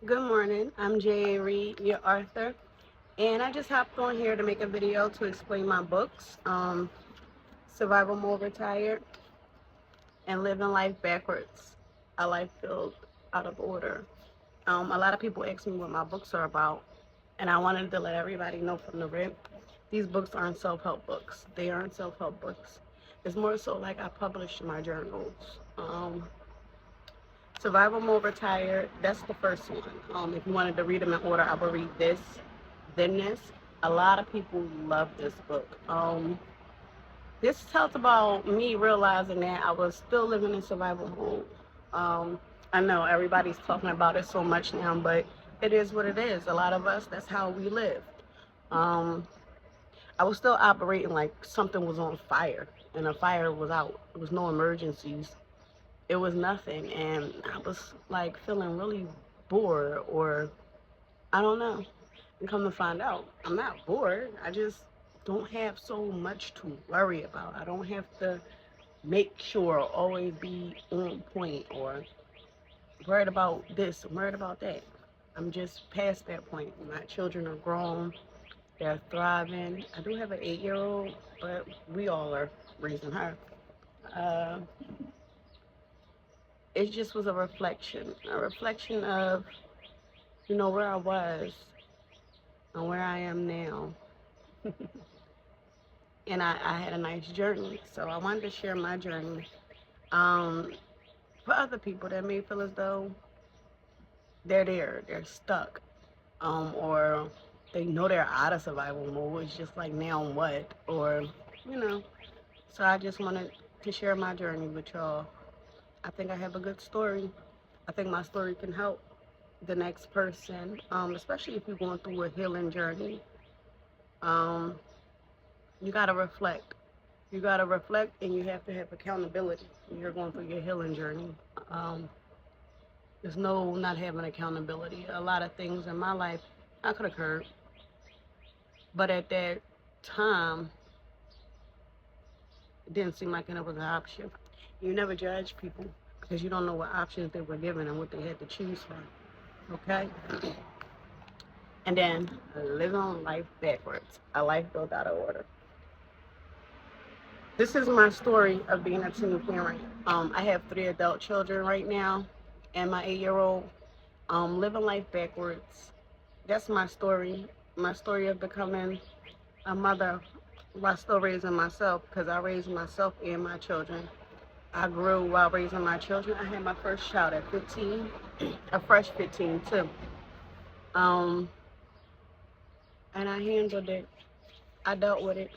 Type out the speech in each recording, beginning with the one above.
Good morning. I'm Reid, your author, and I just hopped on here to make a video to explain my books, Survival Mode Retired and Living Life Backwards, a life built out of order. A lot of people ask me what my books are about, and I wanted to let everybody know from the rip, these books aren't self-help books. They aren't self-help books. It's more so like I published my journals. Survival Mode Retired, that's the first one. If you wanted to read them in order, I would read this, then this. A lot of people love this book. This tells about me realizing that I was still living in survival mode. I know everybody's talking about it so much now, but it is what it is. A lot of us, that's how we lived. Um, I was still operating like something was on fire and the fire was out. There was no emergencies. It was nothing, and I was like feeling really bored, or I don't know. And come to find out, I'm not bored. I just don't have so much to worry about. I don't have to make sure always be on point or worried about this, worried about that. I'm just past that point. My children are grown. They're thriving. I do have an 8-year-old, but we all are raising her. Uh, it just was a reflection of, where I was and where I am now. And I had a nice journey, so I wanted to share my journey. Um, for other people that may feel as though they're stuck, or they know they're out of survival mode. It's just like now what, or you know. So I just wanted to share my journey with y'all. I think I have a good story. I think my story can help the next person, especially if you're going through a healing journey. Um, you gotta reflect. You gotta reflect, and you have to have accountability when you're going through your healing journey. Um, there's no not having accountability. A lot of things in my life I could have curbed, but at that time, it didn't seem like it was an option. You never judge people because you don't know what options they were given and what they had to choose from. Okay? And then living life backwards, a life built out of order. This is my story of being a teen parent. I have 3 adult children right now, and my 8-year-old. Living life backwards. That's my story. My story of becoming a mother while still raising myself, because I raised myself and my children. I grew while raising my children. I had my first child at 15, a fresh 15 too. Um, and I handled it. I dealt with it.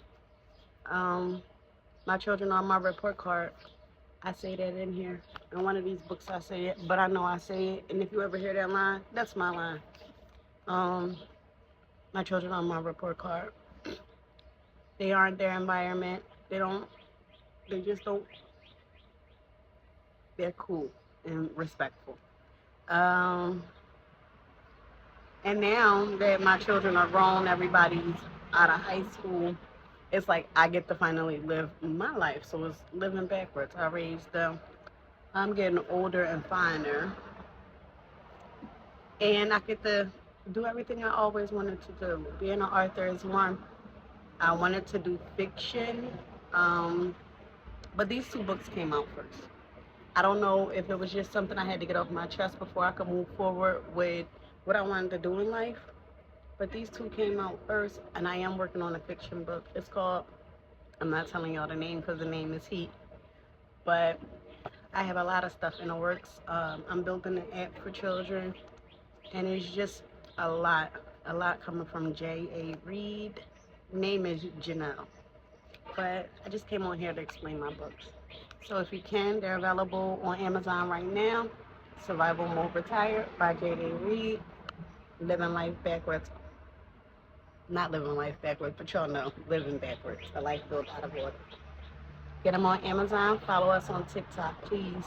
Um, my children are on my report card. I say that in here. In one of these books I say it, but I know I say it. And if you ever hear that line, that's my line. Um, my children are on my report card. They aren't their environment. They just don't, they're cool and respectful. Um, and now that my children are grown, everybody's out of high school, it's like I get to finally live my life. So it's living backwards. I raised them. I'm getting older and finer. And I get to do everything I always wanted to do. Being an author is one. I wanted to do fiction, but these two books came out first. I don't know if it was just something I had to get off my chest before I could move forward with what I wanted to do in life. But these two came out first, and I am working on a fiction book. It's called, I'm not telling y'all the name because the name is Heat, but I have a lot of stuff in the works. I'm building an app for children, and it's just a lot coming from Reid. Name is Janelle, but I just came on here to explain my books. So if you can, they're available on Amazon right now. Survival Mode Retired by Reid. Living life backwards. Not living life backwards, but y'all know, living backwards. A life built out of order. Get them on Amazon. Follow us on TikTok, please.